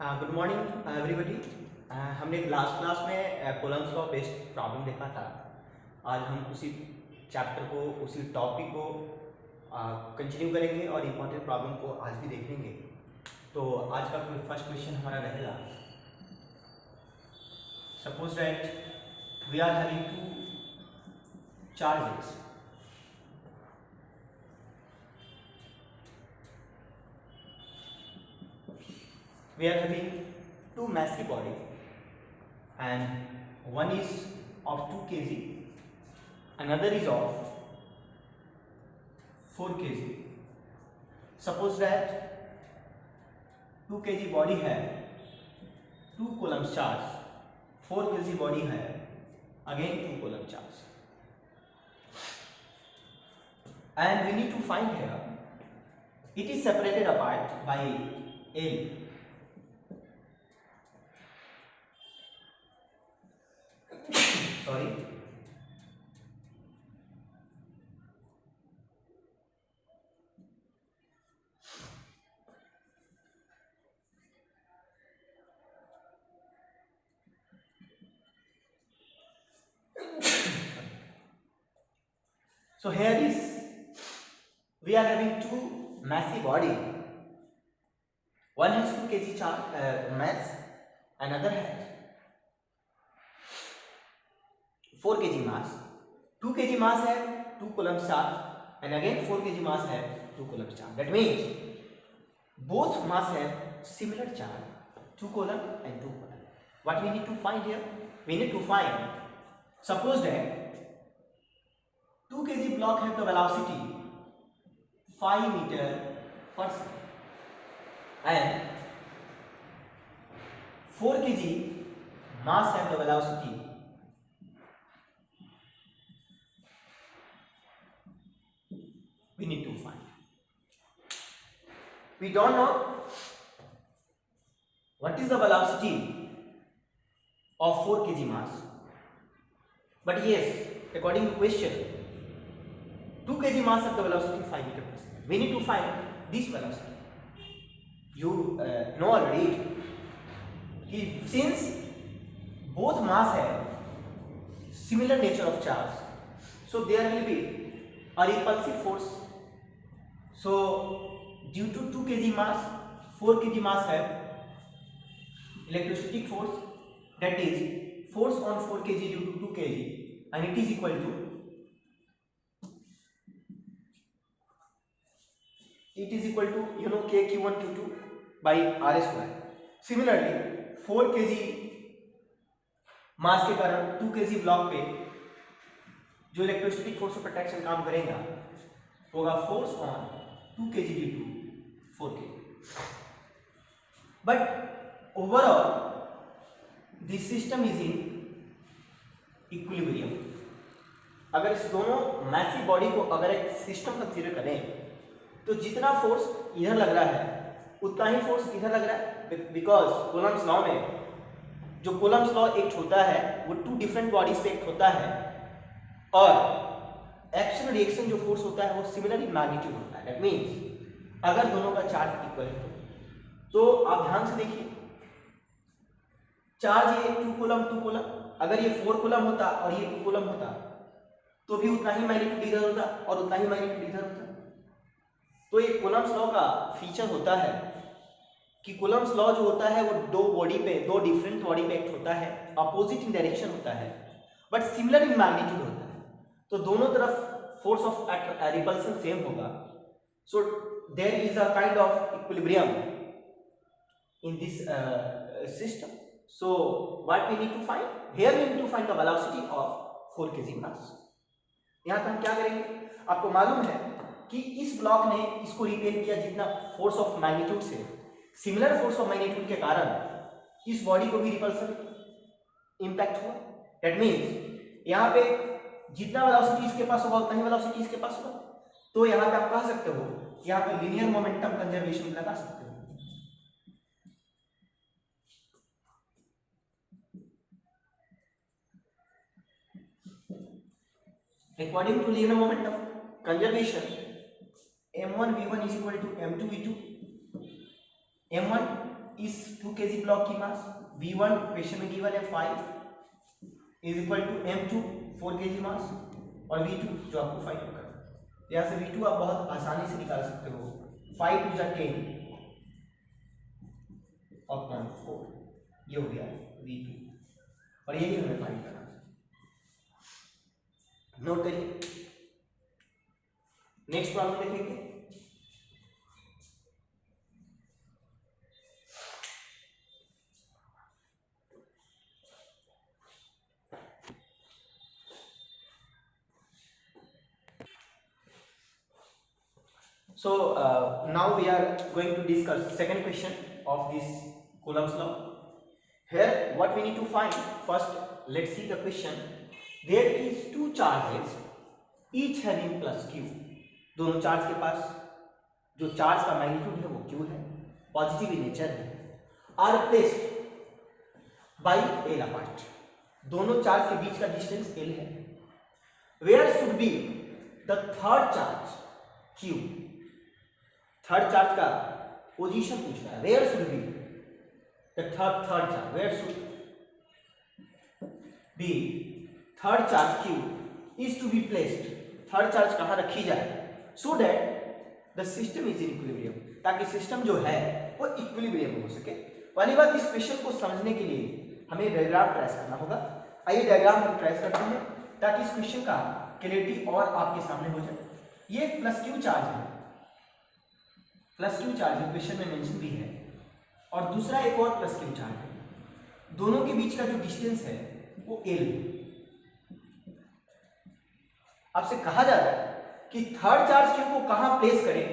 Good morning everybody. हमने last class में Coulomb's law based problem देखा था। आज हम उसी चैप्टर को, उसी टॉपिक को कंटिन्यू करेंगे और इम्पोर्टेंट प्रॉब्लम को आज भी देखेंगे। तो आज का फर्स्ट क्वेश्चन हमारा रहेगा, suppose that we are having two charges we are having two massive body and one is of 2 kg, another is of 4 kg. Suppose that 2 kg body है 2 coulomb charge, 4 kg body है again 2 coulomb charge, and we need to find here it is separated apart by L. Sorry. So here is we are having two massive body. One has 2 kg mass, another has 4 kg mass. 2 kg mass है 2 coulomb charge and again 4 kg mass है 2 coulomb charge. That means both mass have similar charge, 2 coulomb and 2 coulomb. What we need to find here? We need to find, suppose that 2 kg block have the velocity 5 meter per second and 4 kg mass have the velocity we need to find. We don't know what is the velocity of 4 kg mass, but yes, according to question 2 kg mass of the velocity 5 meter per second. We need to find this velocity. You know already कि since both mass have similar nature of charge, so there will be a repulsive force. So due to 2 kg mass, 4 kg mass have electrostatic force, that is force on 4 kg due to 2 kg, and it is equal to K q1 q2 by r square. Similarly 4 kg मास के कारण 2 kg block पे जो electrostatic force of attraction काम करेगा होगा force on 2 kg due to 4 kg. But overall this system is in equilibrium. अगर इस दोनों मैसिव बॉडी को अगर एक सिस्टम कंसीडर करें तो जितना फोर्स इधर लग रहा है उतना ही फोर्स इधर लग रहा है, बिकॉज कूलम्ब्स लॉ में जो कूलम्ब्स लॉ एक्ट होता है वो 2 डिफरेंट बॉडीज पे एक्ट होता है और एक्शन रिएक्शन जो फोर्स होता है वो सिमिलर इन मैग्नीट्यूड होता है. दैट मींस अगर दोनों का चार्ज इक्वल है तो आप ध्यान से देखिए, चार्ज ये 2 कूलम, अगर ये 4 कूलम होता और ये 2 कूलम होता तो भी उतना ही मैग्नीट्यूड इधर होता और उतना ही मैग्नीट्यूड इधर होता. तो ये कूलम्ब्स लॉ का फीचर होता है कि कूलम्ब्स लॉ जो होता है वो दो डिफरेंट बॉडी पे एक्ट होता है, अपोजिट इन डायरेक्शन होता है बट सिमिलर इन मैग्नीट्यूड होता है. तो दोनों तरफ फोर्स ऑफ रिपल्सन सेम होगा. So there is a kind of equilibrium in this system. So what we need to find here, we need to find the velocity of 4 kg mass. यहाँ पे हम क्या करेंगे, आपको मालूम है कि इस ब्लॉक ने इसको रिपेल किया जितना फोर्स ऑफ मैग्नीट्यूड से, सिमिलर फोर्स ऑफ मैग्नीट्यूड के कारण इस बॉडी को भी रिपल्सन इंपैक्ट हुआ. दैट मींस यहाँ पे जितना वेलोसिटी इसके पास होगा उतना ही वेलोसिटी इसके पास होगा. तो यहाँ पे आप कह सकते हो, यहाँ पे लीनियर मोमेंटम कंजर्वेशन लगा सकते हो. According to linear momentum conservation, m1 v1 is equal to m2 v2, m1 इस 2 kg ब्लॉक की मास, V1 क्वेश्चन में गिवन है 5 is equal to M2 4 kg mass, और V2 जो आपको फाइंड आउट करना है। यहाँ से V2 आप बहुत आसानी से निकाल सकते हो, 5 टू 10 अपॉन 4, ये हो गया V2, और यही हमें फाइंड करना है। नोट करिए, नेक्स्ट प्रॉब्लम देखेंगे। So now we are going to discuss second question of this Coulomb's law. Here what we need to find, first let's see the question. There is two charges each having plus q. दोनों charge के पास जो charge का magnitude है वो q है, positive in nature है, are placed by L apart. दोनों charge के बीच का डिस्टेंस l है। Where should be the third charge q। Third charge का पोजीशन पूछ रहा है। Where should be the third charge, where should be third charge q is to be placed. थर्ड चार्ज कहां रखी जाए, so that the system is in equilibrium, ताकि सिस्टम जो है वो इक्विलिब्रियम हो सके। पहली बात, इस क्वेश्चन को समझने के लिए हमें डायग्राम ट्रेस करना होगा। आइए डायग्राम हम ट्रेस करते हैं ताकि इस क्वेश्चन का क्लैरिटी और आपके सामने हो जाए। ये प्लस क्यू चार्ज है, प्लस क्यू चार्ज है, क्वेश्चन में मेंशन भी है, और दूसरा एक और प्लस क्यू चार्ज है। दोनों के बीच का जो डिस्टेंस है वो L। आपसे कहा जा रहा है कि थर्ड चार्ज क्यू को कहां प्लेस करें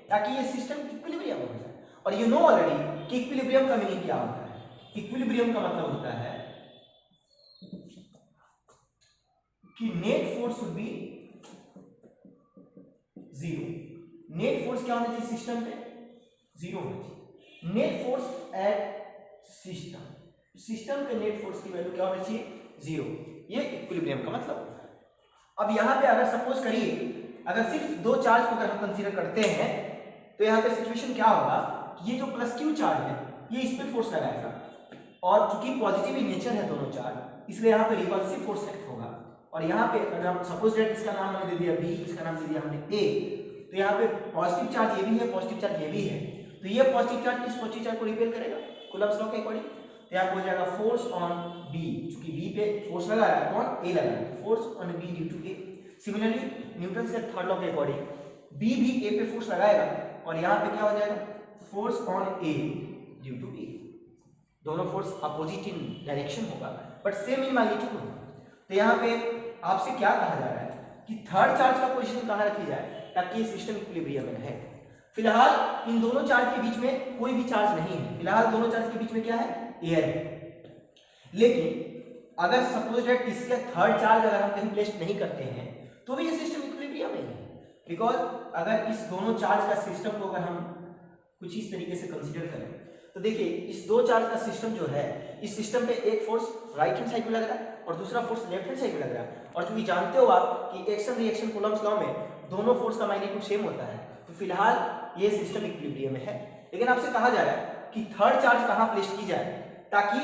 ताकि ये सिस्टम इक्विलिब्रियम हो जाए। और यू नो ऑलरेडी कि इक्विलिब्रियम का मीनिंग क्या होता है। इक्विलिब्रियम का मतलब होता है कि net force should be zero. Net force क्या होना चाहिए सिस्टम पे, जीरो होना चाहिए। Net force at system, system पे नेट फोर्स की वैल्यू क्या होना चाहिए, जीरो। ये इक्विलिब्रियम का मतलब होता है। अब यहाँ पे अगर सपोज करिए, अगर सिर्फ दो चार्ज को अगर हम कंसीडर करते हैं तो यहाँ पे सिचुएशन क्या होगा कि ये जो प्लस क्यू चार्ज है ये इस पे फोर्स लगाएगा, और चूंकि पॉजिटिव इन नेचर है दोनों चार्ज, इसलिए यहाँ पे रिपल्सिव फोर्स एक्ट होगा। और यहाँ पे अगर हम सपोज दैट इसका नाम हमने दे दिया बी, इसका नाम दे दिया हमने ए, तो यहाँ पे पॉजिटिव चार्ज ये भी है, पॉजिटिव चार्ज ये भी है, तो ये पॉजिटिव चार्ज इस पॉजिटिव चार्ज को रिपेल करेगा कूलम्ब्स लॉ के अकॉर्डिंग। तो यहाँ हो जाएगा फोर्स ऑन बी, चूंकि बी पे फोर्स लगा रहा है, कौन, ए लगा रहा है, force on B due to A. Similarly Newton से थर्ड लॉ के अकॉर्डिंग बी भी ए पे फोर्स लगाएगा, और यहाँ पे क्या हो जाएगा, force on A due to B. दोनों फोर्स अपोजिट इन डायरेक्शन होगा बट सेम इन मैग्नीट्यूड होगा। तो यहाँ पे आपसे क्या कहा जा रहा है कि थर्ड चार्ज का पोजीशन कहाँ रखी जाए ताकि ये सिस्टम इक्विलिब्रियम में रहे। फिलहाल इन दोनों चार्ज के बीच में कोई भी चार्ज नहीं है, फिलहाल दोनों चार्ज के बीच में क्या है, एयर है। लेकिन अगर सपोज दैट इसके थर्ड चार्ज अगर हम कहीं प्लेस नहीं करते हैं तो भी ये सिस्टम इक्विलिब्रियम में है, बिकॉज अगर इस दोनों चार्ज का सिस्टम को अगर हम कुछ इस तरीके से कंसीडर करें तो देखिए इस दो चार्ज का सिस्टम जो है, इस सिस्टम पे एक फोर्स राइट हैंड साइड में लग रहा है और दूसरा फोर्स लेफ्ट हैंड साइड में लग रहा है। और चूंकि जानते हो आप कि एक्शन रिएक्शन कूलम्ब्स लॉ में दोनों फोर्स का मैग्नीट्यूड सेम होता है, तो फिलहाल ये सिस्टम इक्विलिब्रियम में है। लेकिन आपसे कहा जा रहा है कि थर्ड चार्ज कहाँ प्लेस की जाए ताकि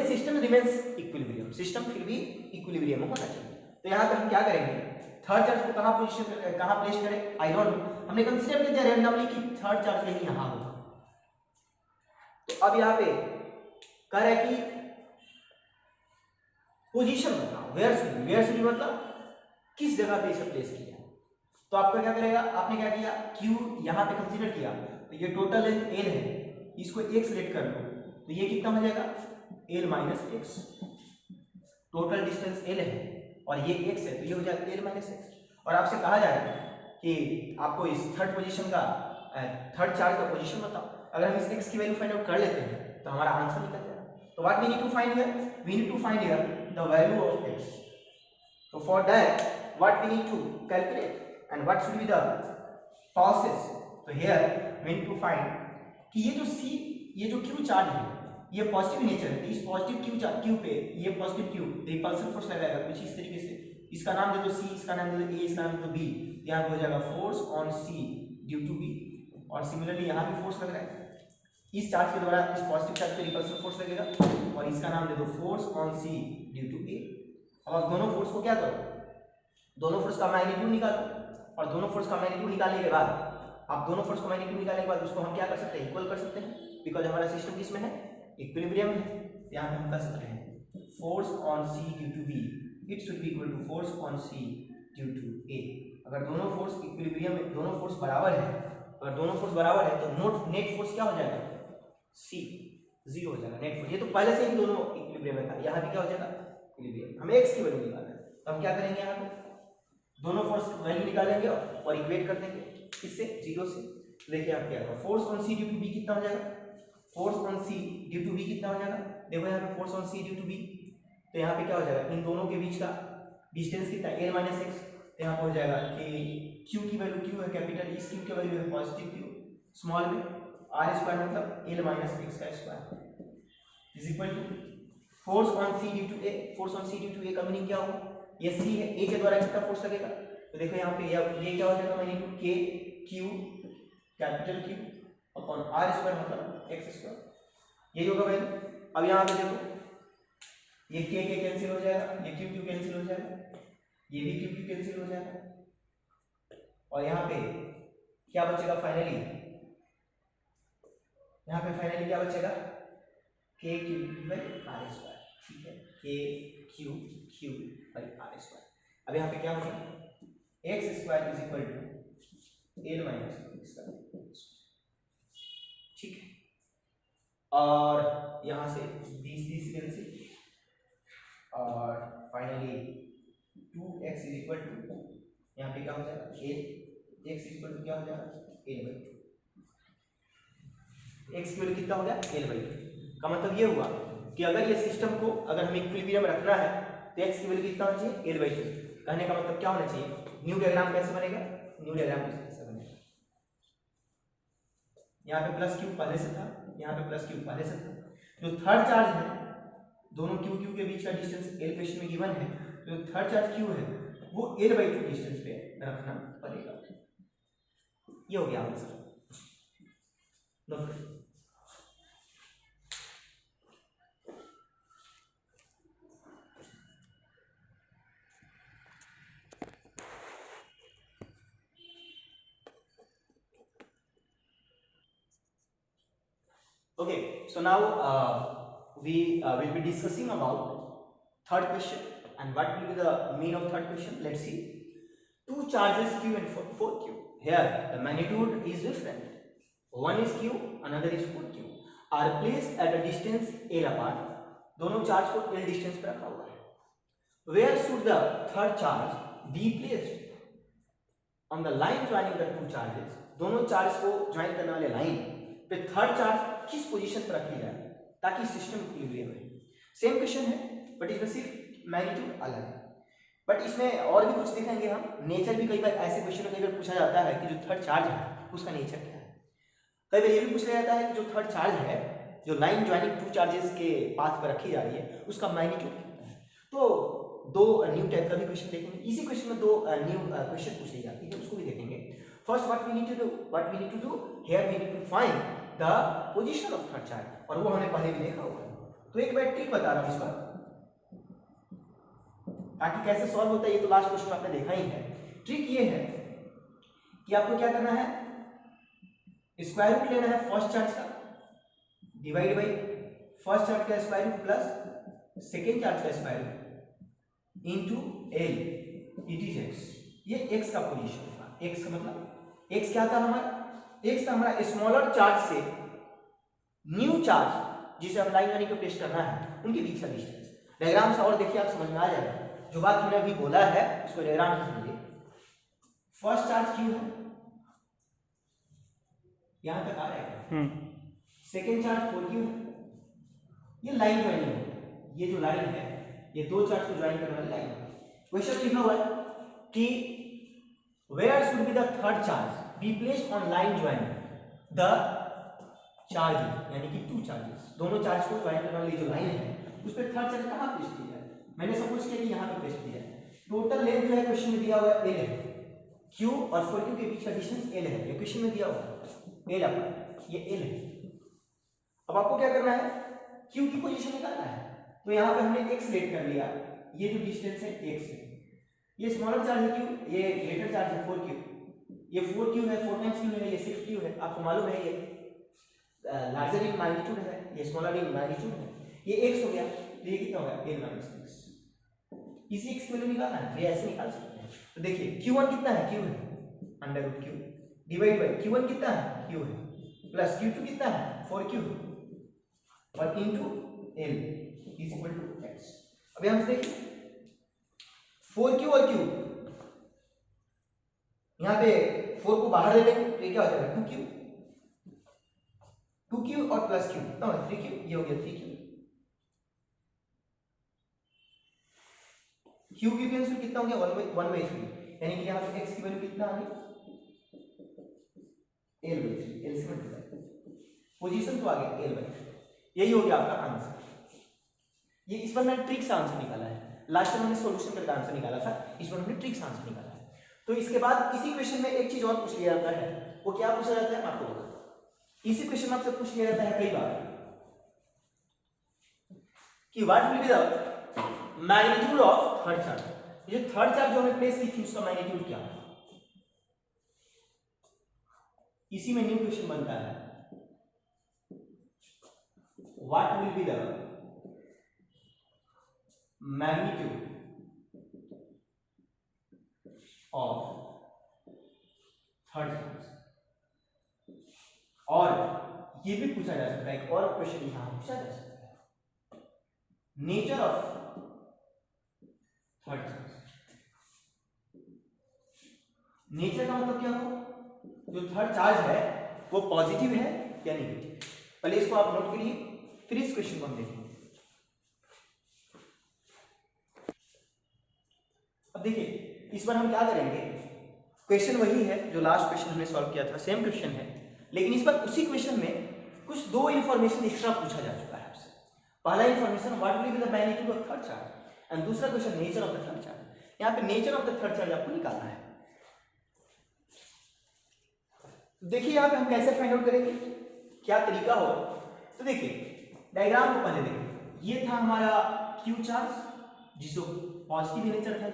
सिस्टम रिमेन्स इक्विलिब्रियम, सिस्टम फिर भी इक्विलिब्रियम में होना चाहिए। तो यहाँ पे हम क्या करेंगे, थर्ड चार्ज को कहाँ प्लेस करें, आई डोंट नो, हमने कंसीडर कर दिया रैंडमली कि थर्ड चार्ज कहीं यहाँ होगा। तो अब यहाँ पे कह रहा है कि पोजीशन बताओ, वेयर शुड मतलब किस जगह पे इसे प्लेस किया। तो आपका क्या करेगा, आपने क्या किया, Q यहाँ पे कंसीडर किया, तो ये टोटल लेंथ L है, इसको x लेट कर लो, तो ये कितना हो जाएगा, L minus x. Total distance L है और ये x है, तो ये हो जाएगा L माइनस एक्स। और आपसे कहा जा रहा है कि आपको इस थर्ड पोजीशन का, थर्ड चार्ज का पोजीशन बताओ। अगर हम इस x की वैल्यू फाइंड आउट कर लेते हैं तो हमारा आंसर निकल जाएगा। तो what we need to find here, we need to find here the value of x। So for that, what we need to calculate and what should be the process? So here we need to find कि ये जो C, ये जो Q charge है, ये positive nature है, इस positive Q पे ये पॉजिटिव Q रिपल्सिव फोर्स लगाएगा कुछ इस तरीके से। इसका नाम दे दो C, इसका नाम दे दो A, इसका नाम दे दो B। यहाँ हो जाएगा force on C due to B, और सिमिलरली यहाँ भी फोर्स लग रहा है। इस चार्ज के द्वारा इस पॉजिटिव चार्ज पे रिपल्सिव फोर्स लगेगा और इसका नाम दे दो force on C due to A. अब आप दोनों फोर्स को क्या करो, दोनों फोर्स का मैग्नीट्यूड निकालो और दोनों फोर्स का मैग्नीट्यूड निकालने के बाद आप दोनों फोर्स का मैग्नीट्यूड निकालने के बाद उसको हम क्या कर सकते हैं, इक्वल कर सकते हैं, बिकॉज हमारा सिस्टम किसमें है, इक्विलिब्रियम है। यहाँ पे हम कर सकते हैं force on C due to B it should be equal to force on C due to A. अगर दोनों फोर्स इक्विलिब्रियम में, दोनों फोर्स बराबर है, अगर दोनों फोर्स बराबर है तो नेट फोर्स क्या हो जाएगा, सी, जीरो हो जाएगा नेट फोर्स। ये तो पहले से ही दोनों इक्विलिब्रियम में था, यहाँ पे क्या हो जाएगा, इक्विलिब्रियम। हमें एक्स की वैल्यू निकालना है तो हम क्या करेंगे, यहाँ पे दोनों फोर्स की वैल्यू निकालेंगे और इक्वेट कर देंगे किससे, जीरो से। देखिए आप क्या होगा, force on C due to B कितना हो जाएगा, force on C due to B कितना हो जाएगा, देखो यहाँ पे force on C due to B, तो यहाँ पे क्या हो जाएगा, इन दोनों के बीच का डिस्टेंस कितना, एल माइनस एक्स, तो यहाँ पे हो जाएगा कि क्यू की वैल्यू क्यू है कैपिटल, इस क्यू की वैल्यू है पॉजिटिव क्यू, स्मॉल में आर स्क्वायर मतलब एल माइनस एक्स का square is equal to force on C due to A. Force on C due to A का मीनिंग क्या होगा, ये सी है, ए के द्वारा कितना फोर्स लगेगा, तो देखो यहाँ पे ये क्या हो जाएगा, magnitude k q capital Q upon r square मतलब एक्स स्क्वायर, यही होगा वैल्यू। अब यहाँ पे देखो ये के कैंसिल हो जाएगा, ये क्यू कैंसिल हो जाएगा, ये भी क्यू कैंसिल हो जाएगा और यहाँ पे क्या बचेगा फाइनली, यहाँ पे फाइनली क्या बचेगा, के क्यू बाई आर स्क्वायर, ठीक है, के क्यू बाई आर स्क्वायर। अब यहाँ पे क्या होगा, x square is equal to L minus x square, ठीक है। और यहाँ से 20 कैंसिल और finally 2x is equal to, यहाँ पे क्या हो जाएगा, x इक्वल टू क्या हो जाएगा, l बाई 2, x की वैल्यू कितना हो गया, l बाई 2 का मतलब ये हुआ कि अगर ये सिस्टम को अगर हमें इक्विलिब्रियम में रखना है तो x की वैल्यू कितना होना चाहिए, l बाई 2। कहने का मतलब क्या होना चाहिए, न्यू डायग्राम कैसे बनेगा, न्यू डायग्राम कैसे बनेगा, यहाँ पे प्लस क्यू पहले से था, यहाँ पे प्लस क्यू पहले से था, जो थर्ड चार्ज है दोनों क्यू के बीच का डिस्टेंस l क्वेश्चन में गिवन है, जो थर्ड चार्ज क्यू है वो l बाई 2 डिस्टेंस पे रखना पड़ेगा। ये हो गया answer. Okay, so now we will be discussing about third question and what will be the mean of third question. Let's see. Two charges Q and 4Q. Here the magnitude is different. One is Q, another is 4Q. Are placed at a distance L apart. दोनों charge को L distance पर रखा हुआ है. Where should the third charge be placed? On the line joining the two charges. दोनों charge को join करने वाले लाइन पे थर्ड चार्ज किस पोजीशन पर रखी जाए ताकि सिस्टम इक्विलिब्रियम रहे. सेम क्वेश्चन है बट इसमें सिर्फ मैग्नीट्यूड अलग है. बट इसमें और भी कुछ देखेंगे हम. नेचर भी कई बार ऐसे क्वेश्चन में पूछा जाता है कि जो थर्ड चार्ज है उसका नेचर क्या है. कई बार ये भी पूछा जाता है कि जो थर्ड चार्ज है जो लाइन ज्वाइनिंग टू चार्जेस के पाथ पर रखी जा रही है उसका मैग्नीट्यूड कितना है. तो दो न्यू टाइप का भी क्वेश्चन देखेंगे. इसी क्वेश्चन में दो न्यू क्वेश्चन पूछी जाती है उसको भी देखेंगे. First what we need to do here we need to find the position of third charge और वो हमने पहले भी देखा हुआ है. तो एक बार ट्रिक बता रहा हूं इसका ताकि कैसे सॉल्व होता है. ये तो लास्ट क्वेश्चन आपने देखा ही है. ट्रिक ये है कि आपको क्या करना है, स्क्वायर रूट लेना है फर्स्ट चार्ज का डिवाइड बाई फर्स्ट चार्ज का square root plus second charge का square root into L. It is X. ये एक्स का पोजीशन था. एक्स का मतलब एक्स क्या था हमारा, एक्स था हमारा स्मॉलर चार्ज से न्यू चार्ज जिसे हम लाइन यानी को टेस्ट करना है उनके बीच का डिस्टेंस. डायग्राम से और देखिए आप समझ में आ जाएगा. जो बात हमने अभी बोला है उसको डायग्राम से समझिए. फर्स्ट चार्ज क्यू है, यहां तक आ रहा है. सेकेंड चार्ज 4Q है. ये लाइन ज्वाइनिंग है. ये जो लाइन है ये दो चार्ज को ज्वाइन करने वाली लाइन है. क्वेश्चन लिखा हुआ है कि where should be the third charge be placed on line joining the charge यानी कि टू चार्जेस. दोनों चार्ज को ज्वाइन करने वाली जो लाइन है उस पर थर्ड चार्ज कहां प्लेस किया है. मैंने सपोज किया कि यहां पे प्लेस किया है. टोटल लेंथ जो है क्वेश्चन में दिया हुआ है L है. Q और 4Q के बीच का डिस्टेंस L है. ये क्वेश्चन में दिया हुआ है L अपना ये L है. अब आपको क्या करना है, क्यू की पोजीशन निकालना है। तो यहाँ पे हमने एक्स लेट कर लिया, ये जो डिस्टेंस है एक्स है, ये स्मॉलर चार्ज है क्यू, ये ग्रेटर चार्ज है 4q, ये 4q है, 4 टाइम्स q है, ये 6q है। आपको मालूम है ये लार्जर इन मैग्नीट्यूड है, ये स्मॉलर इन मैग्नीट्यूड है, ये x हो गया, तो ये कितना होगा l - x। इसी x की वैल्यू निकालना है, ये ऐसे निकाल सकते हैं। तो देखिए q1 कितना है, q है √q डिवाइड बाय q1 कितना है, q है, प्लस q2 कितना है 4q और into l is equal to x। अब यहां से देखिए 4q और q, यहां पे 4 को बाहर ले लेंगे तो ये क्या हो जाएगा 2q और प्लस q कितना होगा 3q, ये हो गया 3q। q की वैल्यू कितना हो गया 1/3, यानी कि यहां पे x की वैल्यू कितना आ गई l/3, l से मल्टीप्लाई, पोजीशन तो आ गया l/3। यही हो गया आपका आंसर। ये इस पर मैंने ट्रिक से आंसर निकाला है, लास्ट टाइम हमने सॉल्यूशन करके आंसर निकाला था, इस पर हमने ट्रिक से आंसर निकाला है। तो इसके बाद इसी क्वेश्चन में एक चीज और पूछ लिया जाता है, वो क्या पूछा जाता है आपको बता, इसी क्वेश्चन में आपसे पूछ लिया जाता है कई बार कि what will be the magnitude of third charge. ये थर्ड चार्ज जो हमने प्लेस की थी उसका मैग्नीट्यूड क्या है, इसी में न्यू क्वेश्चन बनता है, what will be the magnitude of third charge. और ये भी पूछा जा सकता है, एक और क्वेश्चन यहां पूछा जा सकता है, nature of third charge. Nature का मतलब क्या हो, जो थर्ड चार्ज है वो पॉजिटिव है या नेगेटिव। पहले इसको आप नोट करिए, फिर इस क्वेश्चन को हम देखेंगे। अब देखिए इस बार हम क्या करेंगे, क्वेश्चन वही है जो लास्ट क्वेश्चन हमने सॉल्व किया था, सेम क्वेश्चन है, लेकिन इस बार उसी क्वेश्चन में कुछ दो इंफॉर्मेशन एक्स्ट्रा पूछा जा चुका है आपसे। पहला information what will be the magnitude of third charge and दूसरा question nature of the third charge. यहाँ पे nature of the third charge आपको निकालना है। देखिए यहाँ पे हम कैसे फाइंड आउट करेंगे, क्या तरीका हो। तो देखिए डायग्राम को पहले देखिए, ये था हमारा क्यू चार्ज जिसको पॉजिटिव नेचर था,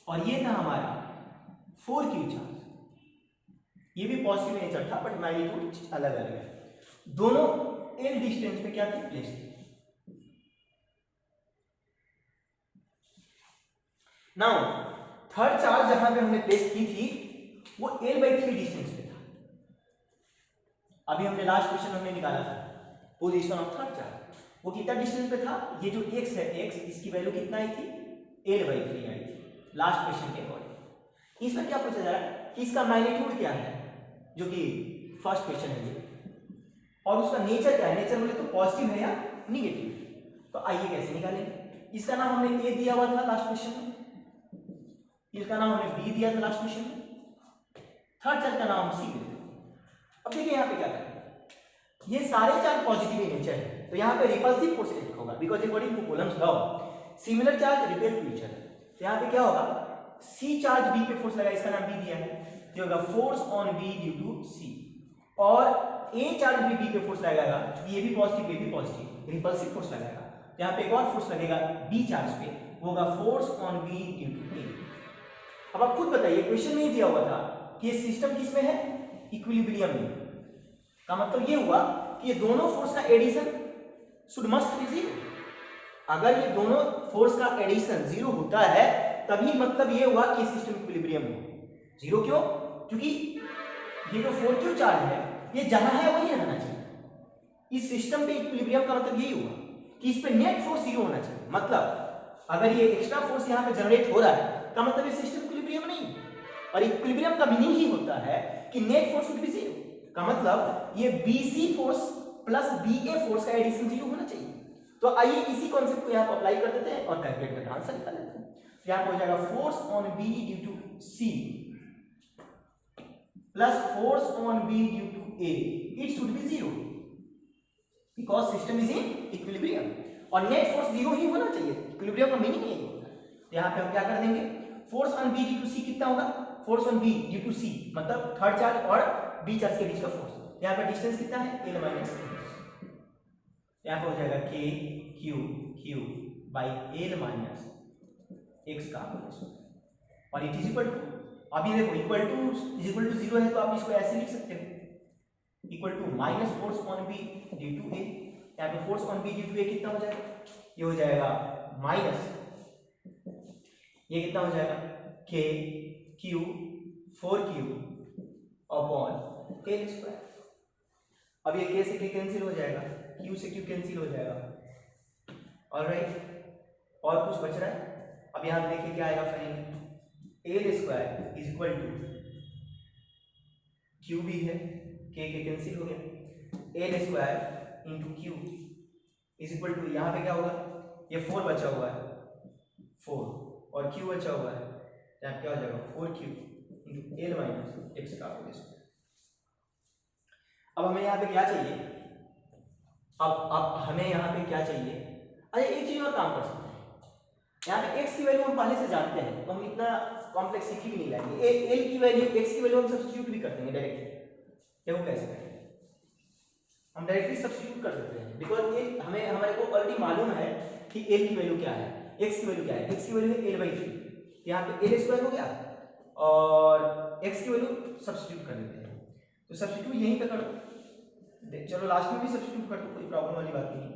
और ये था हमारा 4q चार्ज, ये भी पॉजिटिव नेचर था बट मैग्नीट्यूड अलग अलग है। दोनों l डिस्टेंस पे क्या थे, प्लेस थे। नाउ थर्ड चार्ज जहां पे हमने प्लेस की थी वो l/3 डिस्टेंस पे था। अभी हमने लास्ट क्वेश्चन हमने निकाला था पोजीशन ऑफ थर्ड चार्ज, वो कितना डिस्टेंस पे था, ये जो x है x, इसकी वैल्यू कितना आई थी l/3 आई थी लास्ट क्वेश्चन के अकॉर्डिंग। इसमें क्या पूछा जा रहा है कि इसका मैग्नीट्यूड क्या है, जो कि फर्स्ट क्वेश्चन है ये, और उसका नेचर क्या है, नेचर बोले तो पॉजिटिव है या निगेटिव। तो आइए कैसे निकालेंगे। इसका नाम हमने a दिया हुआ था लास्ट क्वेश्चन में, इसका नाम हमने b दिया था लास्ट क्वेश्चन में, थर्ड चार्ज का नाम c दिया। अब देखिए यहाँ पे क्या करें, ये सारे चार्ज पॉजिटिव नेचर है, तो यहाँ पे रिपल्सिव फोर्स एक होगा, because according to Coulomb's law similar charge repel to each other. तो यहाँ पे क्या होगा, C चार्ज B पे फोर्स लगा, इसका नाम B दिया है, जो होगा force on B due to C, और A चार्ज भी B पे फोर्स लगाएगा, ये भी पॉजिटिव ये भी पॉजिटिव, रिपल्सिव फोर्स लगाएगा। तो यहाँ पे एक और फोर्स लगेगा B चार्ज पे, वो होगा force on B due to A। अब आप खुद बताइए, क्वेश्चन में ही दिया हुआ था कि ये सिस्टम किस में है, इक्विलिब्रियम में। का मतलब ये हुआ कि ये दोनों फोर्स का addition should must be zero. अगर ये दोनों फोर्स का एडिशन जीरो होता है तभी मतलब ये हुआ कि सिस्टम इक्विलिब्रियम हो। जीरो क्यों, क्योंकि ये जो 4q चार्ज है ये जहां है वही रहना चाहिए। इस सिस्टम पे इक्विलिब्रियम का मतलब यही हुआ कि इस पे नेट फोर्स जीरो होना चाहिए। मतलब अगर ये एक्स्ट्रा फोर्स यहाँ पे जनरेट हो रहा है का मतलब ये सिस्टम इक्विलिब्रियम नहीं है, और इक्विलिब्रियम का मीनिंग ही होता है कि net force should be zero. का मतलब ये BC force plus BA force का एडिशन जीरो होना चाहिए। तो आइए इसी कॉन्सेप्ट को यहाँ पर अप्लाई कर देते हैं और कैलकुलेट करके आंसर निकाल लेते हैं। यहाँ पर हो जाएगा force on B due to C plus force on B due to A, it should be zero because system is in equilibrium, और नेट फोर्स जीरो ही होना चाहिए। इक्विलिब्रियम का मीनिंग यही होता है। तो यहाँ पे हम क्या कर देंगे, force on B due to C कितना होगा, force on B due to C मतलब थर्ड चार्ज और B चार्ज के बीच का फोर्स। यहाँ पे डिस्टेंस कितना है l - यहाँ पे हो जाएगा के Q Q by L minus x का और इट इज इक्वल टू, अभी देखो equal to is equal to 0 है तो आप इसको ऐसे लिख सकते हो, equal to minus force on B due to A. यहाँ पे force on B due to A कितना हो जाएगा, ये हो जाएगा माइनस, ये कितना हो जाएगा के Q 4q upon L square. अब ये के से के कैंसिल हो जाएगा, क्यू से क्यू कैंसिल हो जाएगा। ऑलराइट, और कुछ बच रहा है, अब यहाँ देखिए क्या आएगा finally, L square is equal to q भी है, के कैंसिल हो गया, L square into q is equal to, यहाँ पे क्या होगा, ये 4 बचा हुआ है 4 और q बचा हुआ है, यहाँ क्या हो जाएगा 4q into L minus x का होल स्क्वायर। अब हमें यहाँ पे क्या चाहिए, अब हमें यहाँ पे क्या चाहिए, अरे एक चीज और काम कर सकते हैं, यहाँ पे x की वैल्यू हम पहले से जानते हैं तो हम इतना कॉम्प्लेक्स सीख भी नहीं लाएंगे, एल की वैल्यू x की वैल्यू हम सब्स्टिट्यूट भी कर देंगे डायरेक्टली। देखो कैसे करेंगे, हम डायरेक्टली सब्स्टिट्यूट कर सकते हैं, बिकॉज ये हमें हमारे को ऑलरेडी मालूम है कि एल की वैल्यू क्या है, x की वैल्यू क्या है, x की वैल्यू है l/3, यहाँ पे एल स्क्वायर हो गया और x की वैल्यू सब्स्टिट्यूट कर देते हैं, तो सब्स्टिट्यूट यहीं पे करो, चलो लास्ट में भी सब्स्टिट्यूट कर दो, कोई प्रॉब्लम वाली बात नहीं।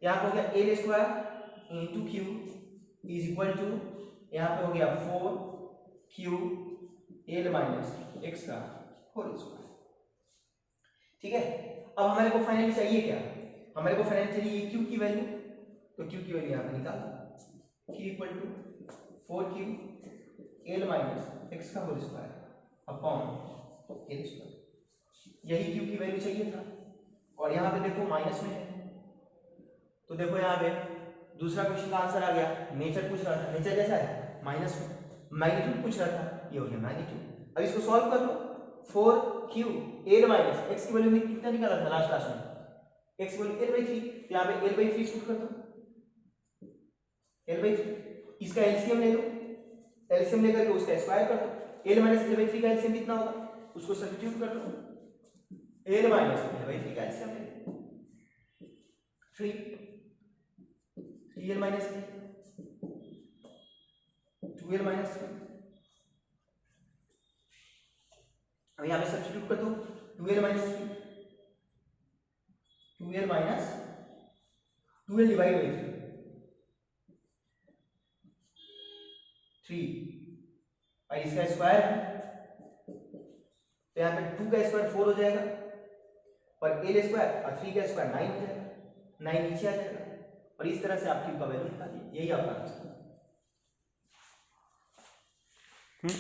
यहाँ पे हो गया L square into q is equal to, यहाँ पे हो गया 4q एल माइनस एक्स का होल स्क्वायर। ठीक है, अब हमारे को फाइनली चाहिए क्या, हमारे को फाइनली चाहिए q की वैल्यू, तो q की वैल्यू यहाँ पे निकाल दो, q equal to 4q L minus x का whole square upon L square, यही q की वैल्यू चाहिए था। और यहाँ पे देखो माइनस में है, तो देखो यहाँ पे दूसरा क्वेश्चन का आंसर आ गया, नेचर पूछ रहा था, नेचर जैसा है माइनस में, मैग्नीट्यूड पूछ रहा था, ये हो गया मैग्नीट्यूड। अब इसको सॉल्व कर लो, 4q एल माइनस एक्स की वैल्यू में कितना निकाला था लास्ट क्लास में, एक्स की वैल्यू l/3, तो यहाँ पे l/3 पुट कर दो, l/3, इसका एलसीएम ले लो, एलसीएम लेकर के उसका स्क्वायर कर दो, l माइनस l/3 का एलसीएम कितना होगा, उसको सब्स्टिट्यूट कर दो, l माइनस l/3 का एलसीएम ले लो 3l माइनस 2l माइनस, अब यहाँ पे सब्स्टिट्यूट कर दो, 2l minus 2l minus 2l divide by 3 और इसका स्क्वायर है, तो यहाँ पे 2 का स्क्वायर 4 हो जाएगा और l स्क्वायर और 3 का स्क्वायर 9 हो जाएगा, 9 नीचे आ जाएगा, और इस तरह से आप q का वैल्यू निकालिए, यही आपका आंसर है।